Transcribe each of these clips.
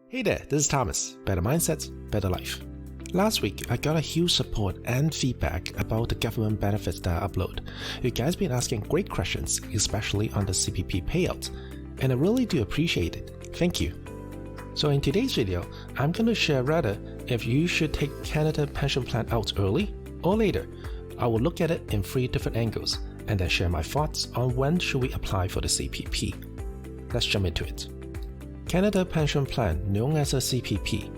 Hey there, this is Thomas. Better Mindsets, Better Life. Last week, I got a huge support and feedback about the government benefits that I upload. You guys been asking great questions, especially on the CPP payouts, and I really do appreciate it. Thank you. So in today's video, I'm going to share rather if you should take Canada Pension Plan out early or later. I will look at it in 3 different angles and then share my thoughts on when should we apply for the CPP. Let's jump into it. Canada Pension Plan, known as a CPP,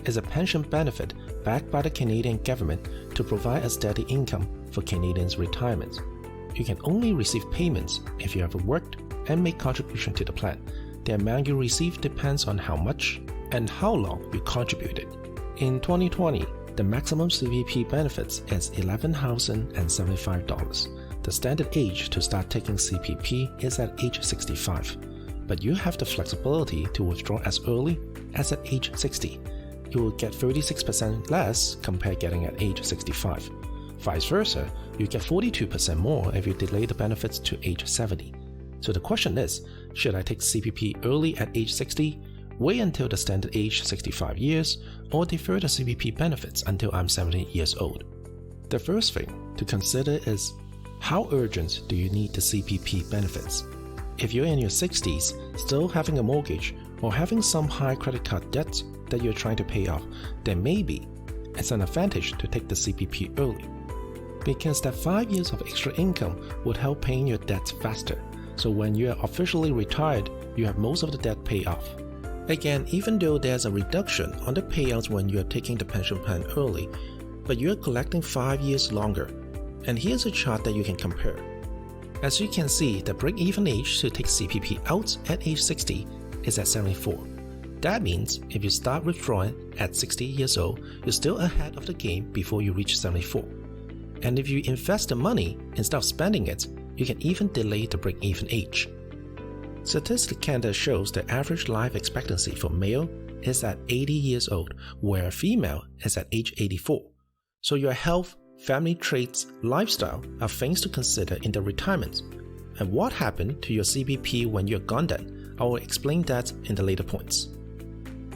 is a pension benefit backed by the Canadian government to provide a steady income for Canadians' retirement. You can only receive payments if you have worked and made contribution to the plan. The amount you receive depends on how much and how long you contributed. In 2020, the maximum CPP benefits is $11,075. The standard age to start taking CPP is at age 65. But you have the flexibility to withdraw as early as at age 60. You will get 36% less compared getting at age 65. Vice versa, you get 42% more if you delay the benefits to age 70. So the question is, should I take CPP early at age 60, wait until the standard age 65 years, or defer the CPP benefits until I'm 70 years old? The first thing to consider is, how urgent do you need the CPP benefits? If you're in your 60s, still having a mortgage or having some high credit card debt that you're trying to pay off, then maybe it's an advantage to take the CPP early. Because that 5 years of extra income would help paying your debt faster. So when you are officially retired, you have most of the debt paid off. Again, even though there's a reduction on the payouts when you are taking the pension plan early, but you are collecting 5 years longer. And here's a chart that you can compare. As you can see, the break-even age to take CPP out at age 60 is at 74. That means if you start withdrawing at 60 years old, you're still ahead of the game before you reach 74. And if you invest the money instead of spending it, you can even delay the break-even age. Statistics Canada shows the average life expectancy for male is at 80 years old, where female is at age 84. So your health, family traits, lifestyle are things to consider in the retirement. And what happened to your CPP when you're gone then? I will explain that in the later points.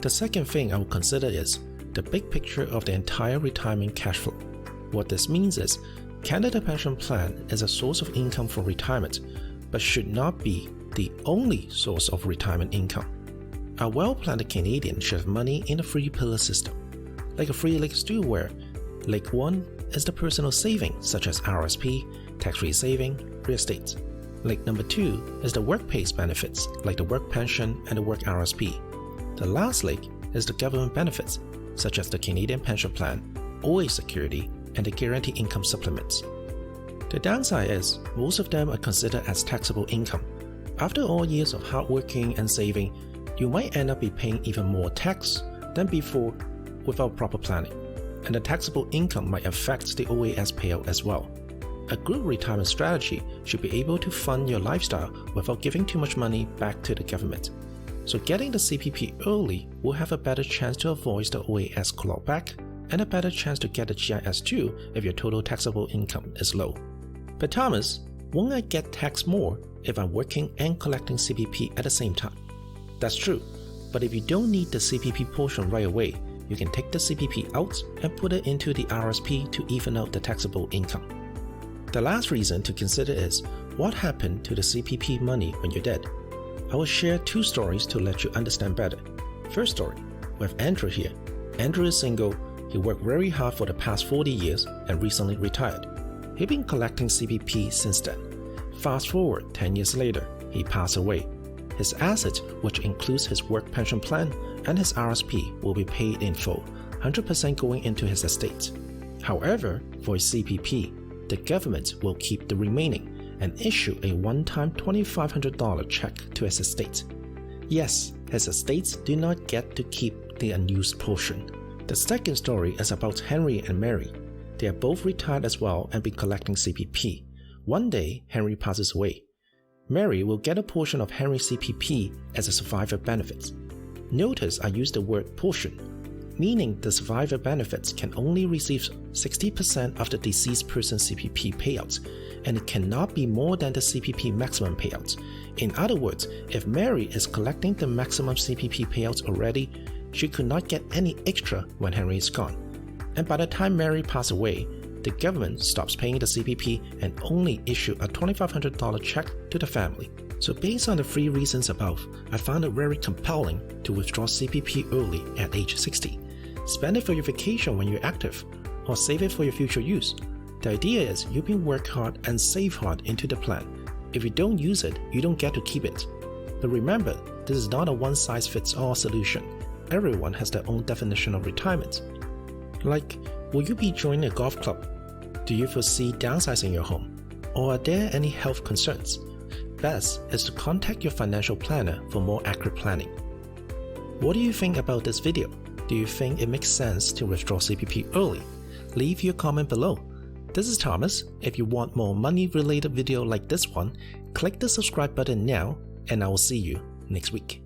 The second thing I will consider is the big picture of the entire retirement cash flow. What this means is, Canada Pension Plan is a source of income for retirement, but should not be the only source of retirement income. A well-planned Canadian should have money in a 3-pillar system, like a 3-leg stool where leg 1 is the personal saving such as RSP, tax-free saving, real estate. Leg number 2 is the work-pays benefits like the work pension and the work RSP. The last leg is the government benefits such as the Canadian Pension Plan, OA Security, and the Guaranteed Income Supplements. The downside is most of them are considered as taxable income. After all years of hard working and saving, you might end up be paying even more tax than before without proper planning. And the taxable income might affect the OAS payout as well. A good retirement strategy should be able to fund your lifestyle without giving too much money back to the government. So getting the CPP early will have a better chance to avoid the OAS clawback and a better chance to get the GIS too if your total taxable income is low. But Thomas, won't I get taxed more if I'm working and collecting CPP at the same time? That's true, but if you don't need the CPP portion right away, you can take the CPP out and put it into the RSP to even out the taxable income. The last reason to consider is, what happened to the CPP money when you're dead? I will share 2 stories to let you understand better. First story, we have Andrew here. Andrew is single, he worked very hard for the past 40 years and recently retired. He's been collecting CPP since then. Fast forward 10 years later, he passed away. His assets, which includes his work pension plan and his RSP, will be paid in full, 100% going into his estate. However, for his CPP, the government will keep the remaining and issue a one-time $2,500 check to his estate. Yes, his estates do not get to keep the unused portion. The second story is about Henry and Mary. They are both retired as well and been collecting CPP. One day, Henry passes away. Mary will get a portion of Henry's CPP as a survivor benefit. Notice I use the word portion, meaning the survivor benefits can only receive 60% of the deceased person's CPP payouts, and it cannot be more than the CPP maximum payouts. In other words, if Mary is collecting the maximum CPP payouts already, she could not get any extra when Henry is gone. And by the time Mary passed away, the government stops paying the CPP and only issue a $2,500 check to the family. So based on the 3 reasons above, I found it very compelling to withdraw CPP early at age 60. Spend it for your vacation when you're active, or save it for your future use. The idea is you can work hard and save hard into the plan. If you don't use it, you don't get to keep it. But remember, this is not a one-size-fits-all solution. Everyone has their own definition of retirement. Like, will you be joining a golf club? Do you foresee downsizing your home? Or are there any health concerns? Best is to contact your financial planner for more accurate planning. What do you think about this video? Do you think it makes sense to withdraw CPP early? Leave your comment below. This is Thomas. If you want more money-related video like this one, click the subscribe button now, and I will see you next week.